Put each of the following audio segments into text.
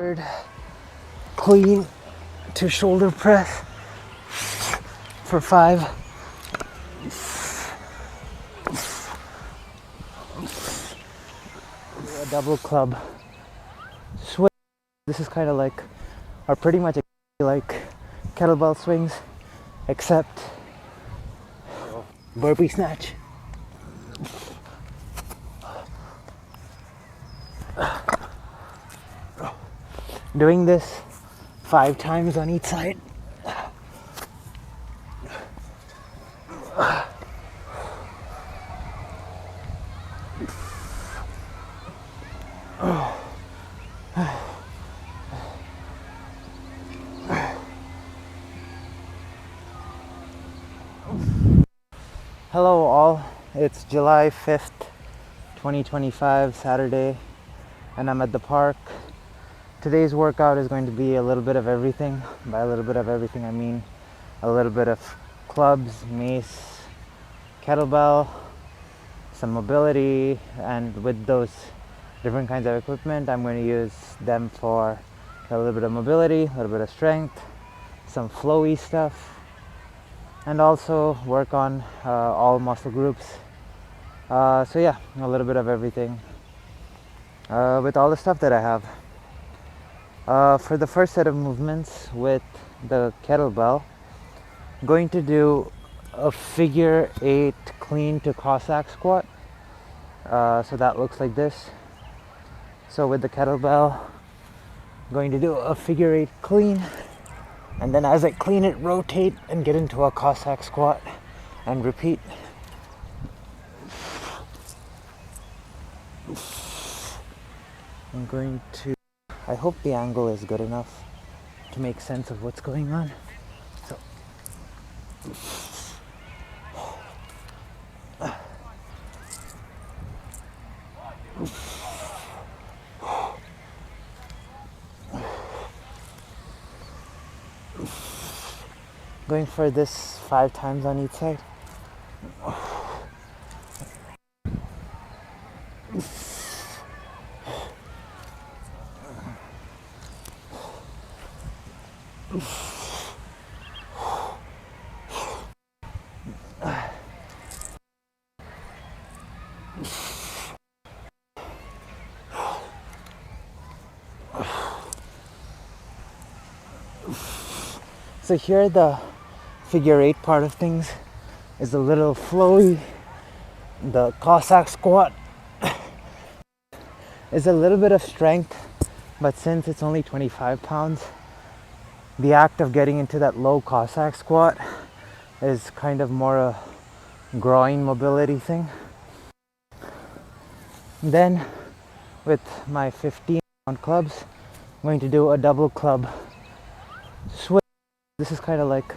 Third, clean to shoulder press for 5. A double club swing. This is kind of like, or pretty much like kettlebell swings, except burpee snatch. Doing this 5 times on each side. Hello all, it's July 5th, 2025, Saturday, and I'm at the park. Today's workout is going to be a little bit of everything. By a little bit of everything, I mean a little bit of clubs, mace, kettlebell, some mobility, and with those different kinds of equipment, I'm going to use them for a little bit of mobility, a little bit of strength, some flowy stuff, and also work on all muscle groups. So yeah, a little bit of everything with all the stuff that I have. For the first set of movements with the kettlebell, I'm going to do a figure 8 clean to Cossack squat. So that looks like this. So with the kettlebell, I'm going to do a figure 8 clean, and then as I clean it, rotate and get into a Cossack squat and repeat. I'm going to, I hope the angle is good enough to make sense of what's going on. So going for this 5 times on each side. So here the figure 8 part of things is a little flowy. The Cossack squat is a little bit of strength, but since it's only 25 pounds, the act of getting into that low Cossack squat is kind of more a groin mobility thing. Then with my 15-pound clubs, I'm going to do a double club swing. This is kind of like,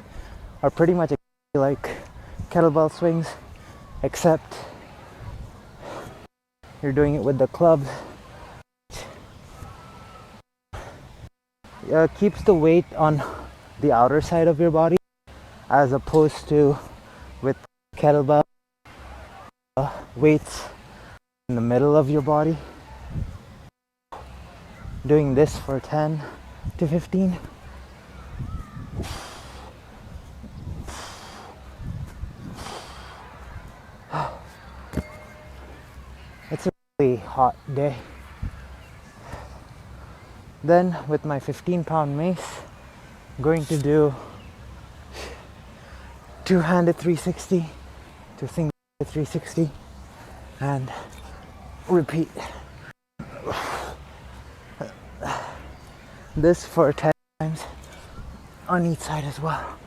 or pretty much like kettlebell swings, except you're doing it with the clubs. Keeps the weight on the outer side of your body, as opposed to with kettlebell weights in the middle of your body. Doing this for 10 to 15. It's a really hot day. Then with my 15-pound mace, I'm going to do two-handed 360 to single 360 and repeat. This for 10 times on each side as well.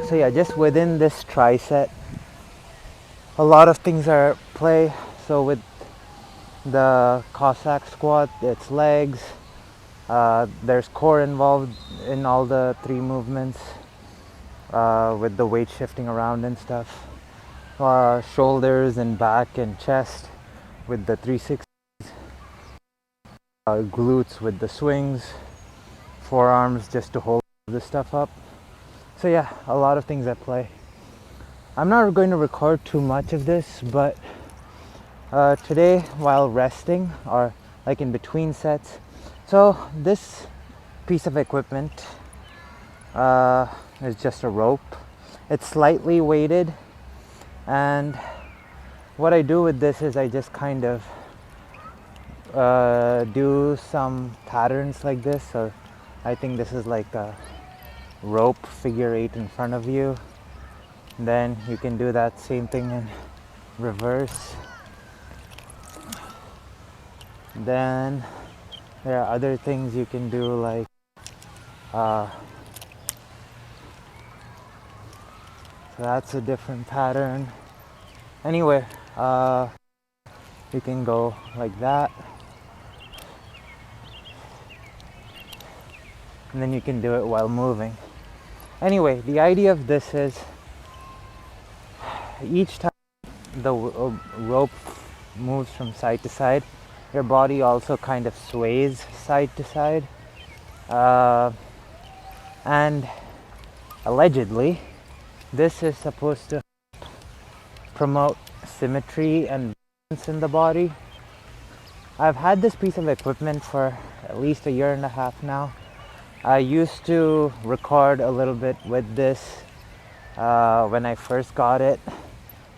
So yeah, just within this tricep, a lot of things are at play. So with the Cossack squat, it's legs. There's core involved in all the three movements, with the weight shifting around and stuff. Shoulders and back and chest with the 360. Glutes with the swings. Forearms just to hold this stuff up. So yeah, a lot of things at play. I'm not going to record too much of this, but today while resting, or like in between sets, so this piece of equipment is just a rope. It's slightly weighted, and what I do with this is I just kind of do some patterns like this. So I think this is like a rope figure 8 in front of you. Then you can do that same thing in reverse. Then there are other things you can do, like so that's a different pattern. Anyway, you can go like that, and then you can do it while moving. Anyway, the idea of this is each time the rope moves from side to side, your body also kind of sways side to side, and allegedly this is supposed to promote symmetry and balance in the body. I've had this piece of equipment for at least a year and a half now. I used to record a little bit with this when I first got it.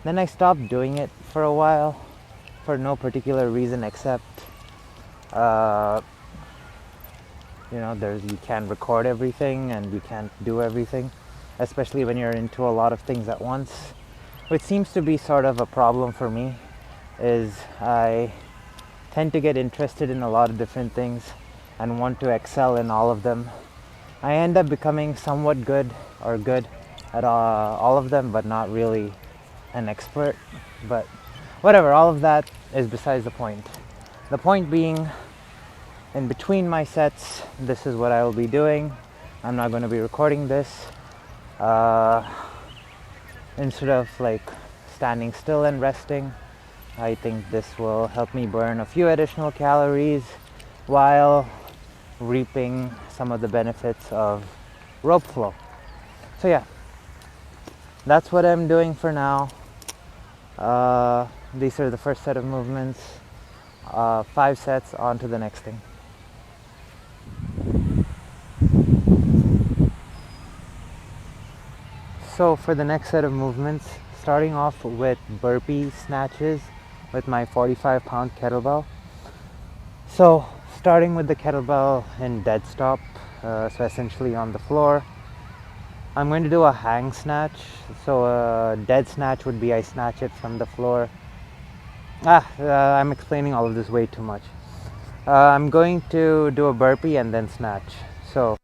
Then I stopped doing it for a while for no particular reason except you can't record everything and you can't do everything, especially when you're into a lot of things at once, which seems to be sort of a problem for me. Is I tend to get interested in a lot of different things and want to excel in all of them. I end up becoming somewhat good at all of them, but not really an expert. But whatever, all of that is besides the point. The point being, in between my sets, this is what I will be doing. I'm not going to be recording this. Instead of like standing still and resting, I think this will help me burn a few additional calories while reaping some of the benefits of rope flow. So yeah, that's what I'm doing for now. These are the first set of movements. 5 sets, on to the next thing. So for the next set of movements, starting off with burpee snatches with my 45-pound kettlebell. So starting with the kettlebell in dead stop, so essentially on the floor, I'm going to do a hang snatch. So a dead snatch would be I snatch it from the floor. I'm explaining all of this way too much. I'm going to do a burpee and then snatch. So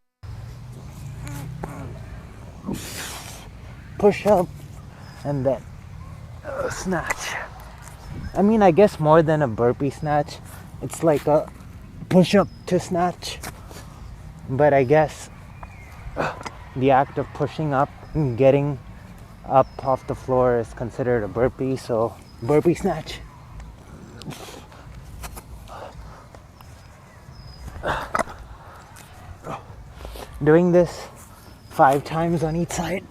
push up and then snatch. I mean, I guess more than a burpee snatch, it's like a push up to snatch. But I guess the act of pushing up and getting up off the floor is considered a burpee, so burpee snatch. Doing this 5 times on each side.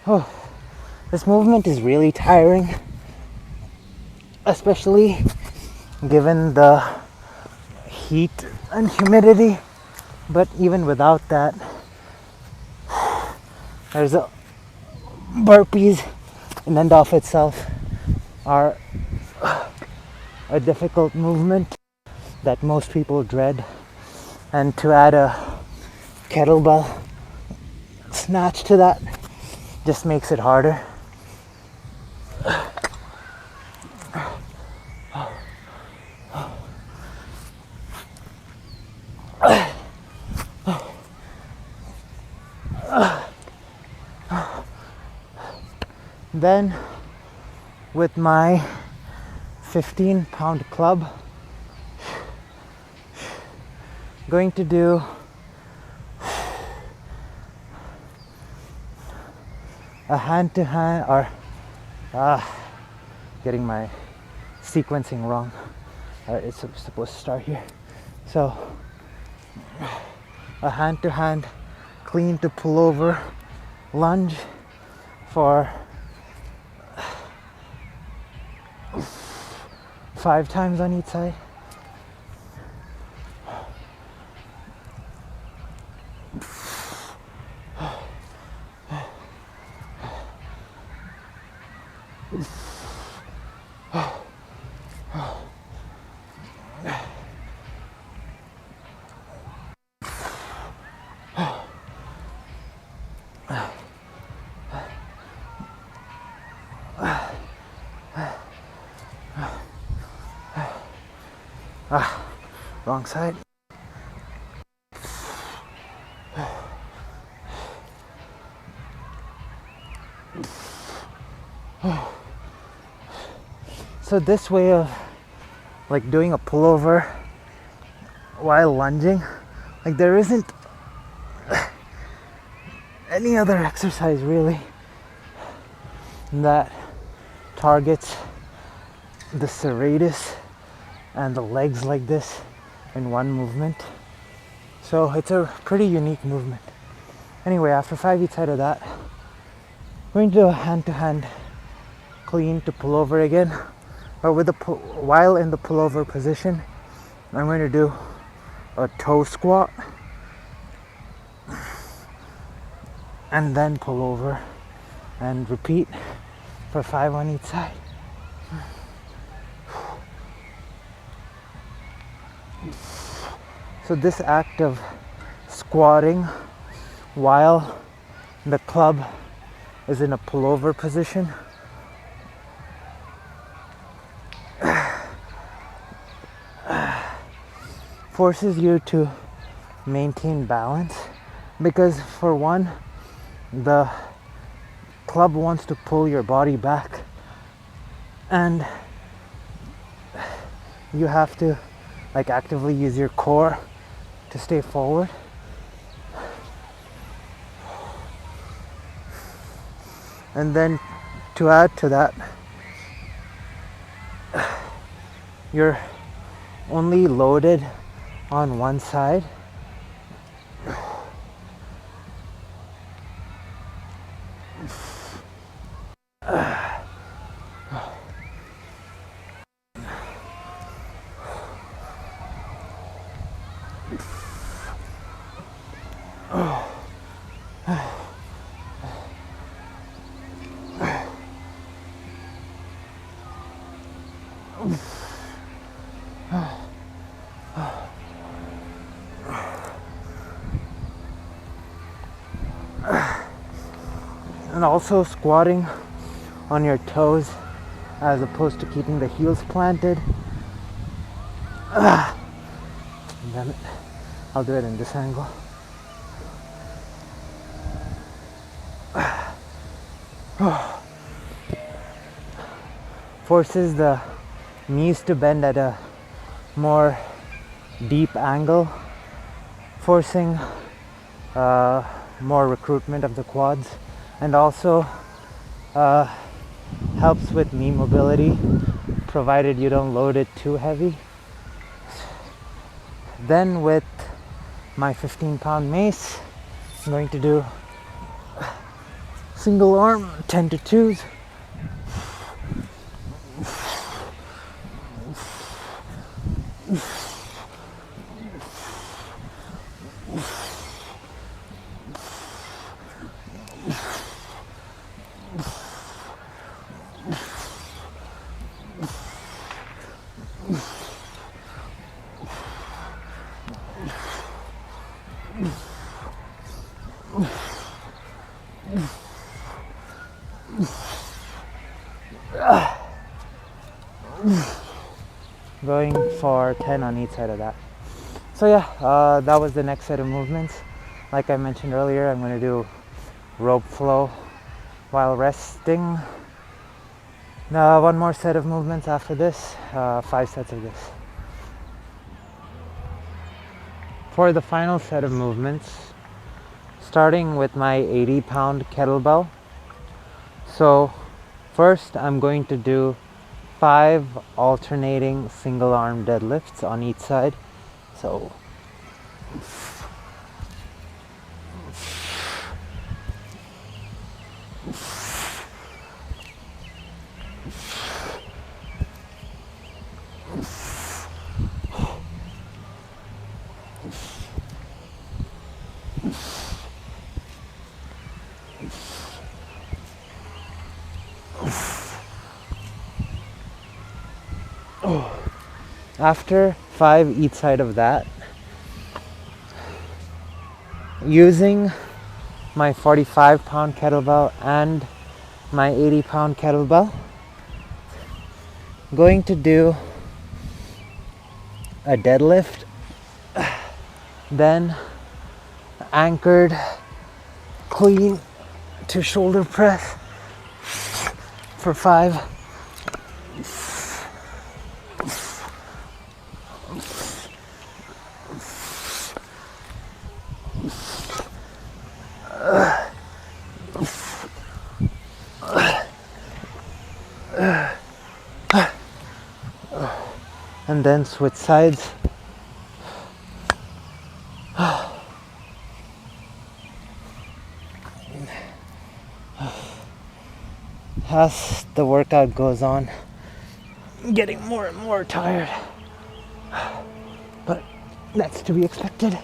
Oh, this movement is really tiring, especially given the heat and humidity. But even without that, there's a burpees in and of itself are a difficult movement that most people dread, and to add a kettlebell snatch to that just makes it harder. Then with my 15-pound club, going to do a hand-to-hand, or getting my sequencing wrong. It's supposed to start here. So a hand-to-hand clean to pullover lunge for 5 times on each side. Wrong side. So this way of like doing a pullover while lunging, like there isn't any other exercise really that targets the serratus and the legs like this in one movement. So it's a pretty unique movement. Anyway, after 5 each side of that, I'm going to do a hand-to-hand clean to pullover again. But with the while in the pullover position, I'm going to do a toe squat and then pull over and repeat for 5 on each side. So this act of squatting while the club is in a pullover position forces you to maintain balance, because for one, the club wants to pull your body back and you have to like actively use your core to stay forward. And then to add to that, you're only loaded on one side. And also squatting on your toes as opposed to keeping the heels planted. Damn it. I'll do it in this angle. Forces the knees to bend at a more deep angle, forcing more recruitment of the quads, and also helps with knee mobility, provided you don't load it too heavy. Then with my 15-pound mace, I'm going to do single arm 10 to 2s. going for 10 on each side of that. So yeah, that was the next set of movements. Like I mentioned earlier, I'm going to do rope flow while resting. Now one more set of movements after this, 5 sets of this. For the final set of movements, starting with my 80-pound kettlebell. So first I'm going to do 5 alternating single arm deadlifts on each side. So after 5 each side of that, using my 45-pound kettlebell and my 80-pound kettlebell, going to do a deadlift, then anchored clean to shoulder press for 5. And then switch sides. As the workout goes on, I'm getting more and more tired, but that's to be expected.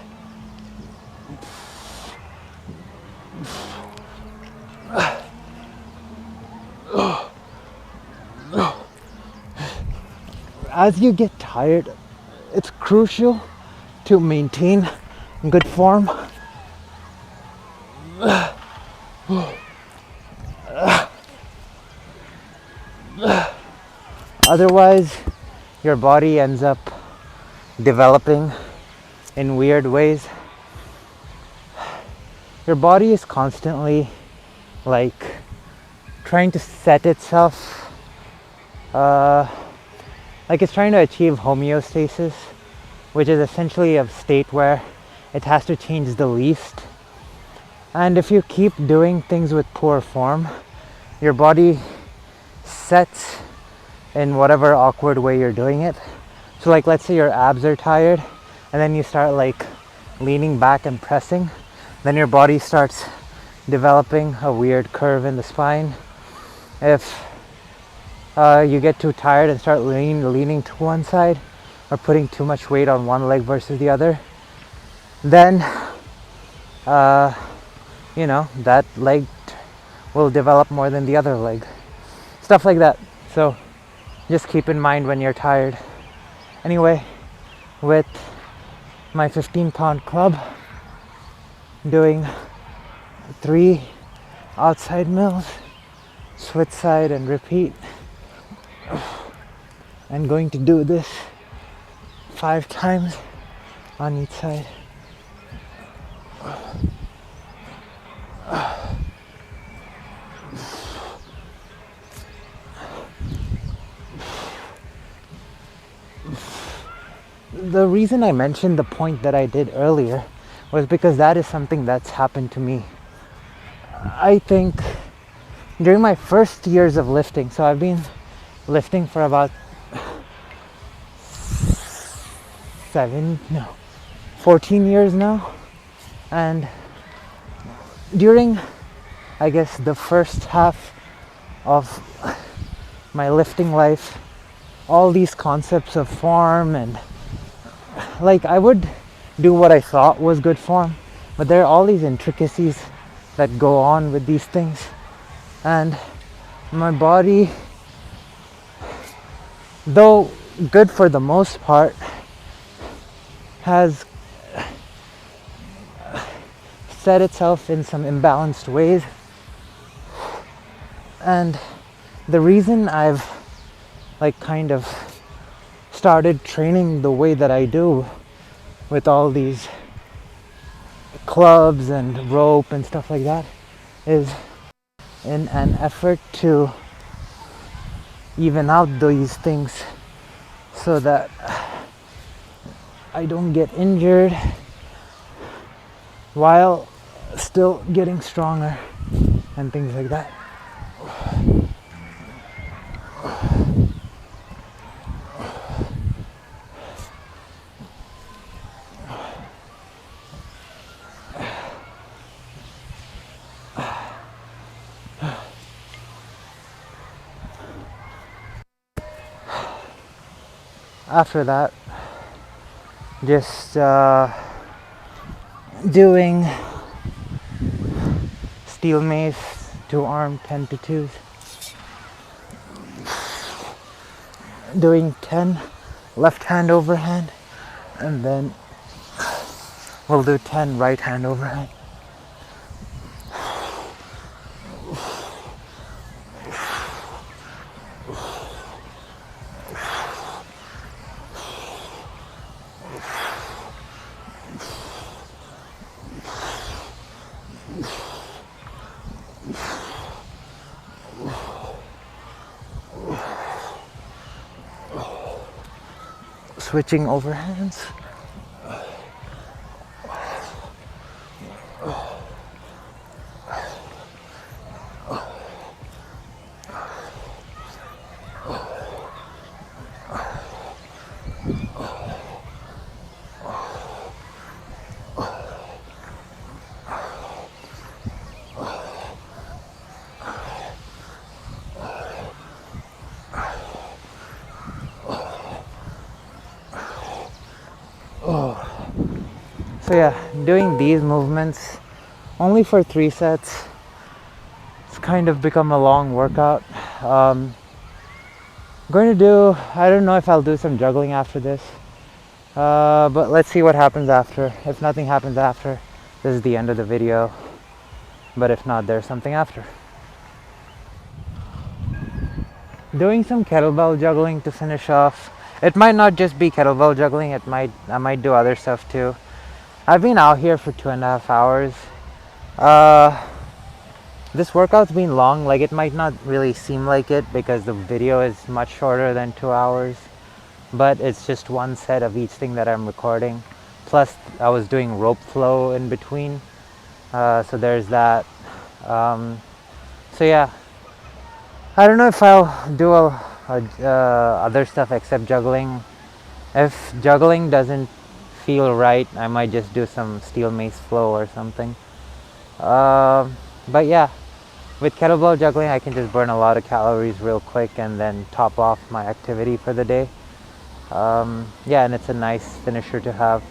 As you get tired, it's crucial to maintain good form. Otherwise, your body ends up developing in weird ways. Your body is constantly like trying to set itself, like it's trying to achieve homeostasis, which is essentially a state where it has to change the least. And if you keep doing things with poor form, your body sets in whatever awkward way you're doing it. So like, let's say your abs are tired and then you start like leaning back and pressing, then your body starts developing a weird curve in the spine. If you get too tired and start leaning to one side or putting too much weight on one leg versus the other, then that leg will develop more than the other leg. Stuff like that. So just keep in mind when you're tired. Anyway, with my 15-pound club, doing 3 outside mills, switch side and repeat. I'm going to do this 5 times on each side. The reason I mentioned the point that I did earlier was because that is something that's happened to me. I think during my first years of lifting, so I've been lifting for about 14 years now, and during, I guess, the first half of my lifting life, all these concepts of form and like I would do what I thought was good form, but there are all these intricacies that go on with these things, and my body, though good for the most part, has set itself in some imbalanced ways. And the reason I've like kind of started training the way that I do with all these clubs and rope and stuff like that is in an effort to even out these things so that I don't get injured while still getting stronger and things like that. After that, just doing steel mace, 2-arm 10 to 2s, doing 10 left hand overhand, and then we'll do 10 right hand overhand. Switching overhands. So yeah, doing these movements only for 3 sets. It's kind of become a long workout. I'm going to do, I don't know if I'll do some juggling after this, but let's see what happens after. If nothing happens after, this is the end of the video, but if not, there's something after. Doing some kettlebell juggling to finish off. It might not just be kettlebell juggling, I might do other stuff too. I've been out here for 2.5 hours. This workout's been long, like it might not really seem like it because the video is much shorter than 2 hours, but it's just one set of each thing that I'm recording. Plus I was doing rope flow in between, so there's that. So yeah, I don't know if I'll do other stuff except juggling. If juggling doesn't feel right, I might just do some steel mace flow or something. But yeah, with kettlebell juggling I can just burn a lot of calories real quick and then top off my activity for the day. Yeah, and it's a nice finisher to have.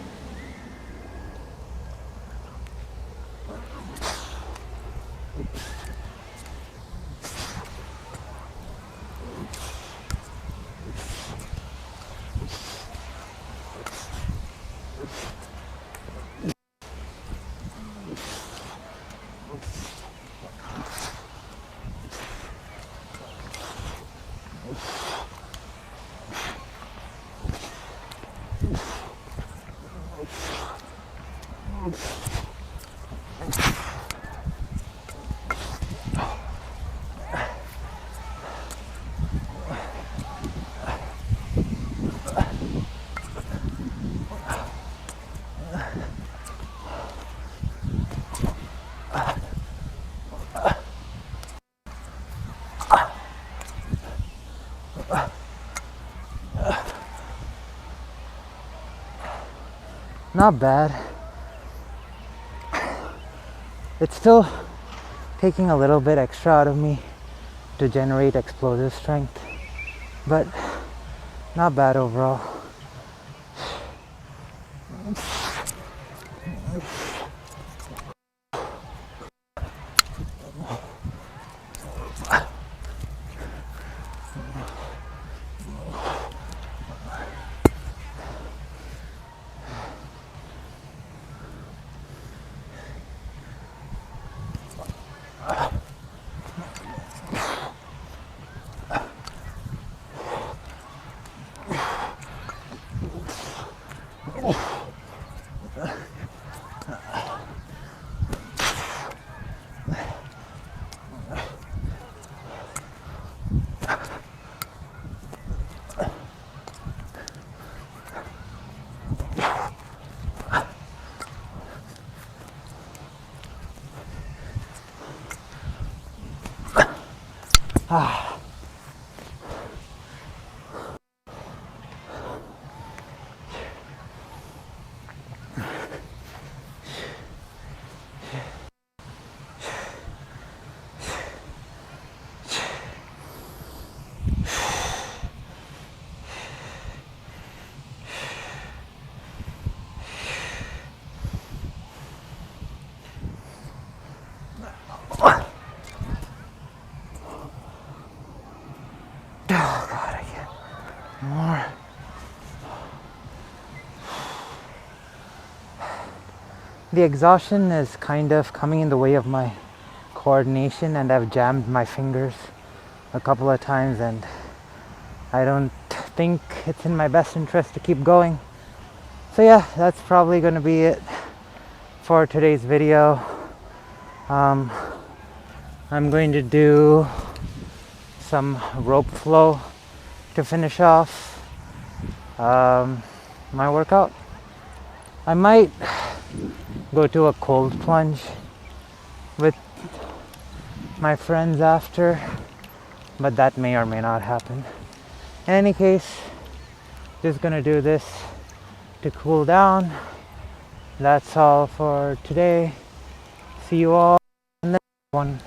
Not bad. It's still taking a little bit extra out of me to generate explosive strength, but not bad overall. Ah. Oh God, I can't. More. The exhaustion is kind of coming in the way of my coordination, and I've jammed my fingers a couple of times, and I don't think it's in my best interest to keep going. So yeah, that's probably going to be it for today's video. I'm going to do some rope flow to finish off my workout. I might go to a cold plunge with my friends after, but that may or may not happen. In any case, just gonna do this to cool down. That's all for today. See you all in the next one.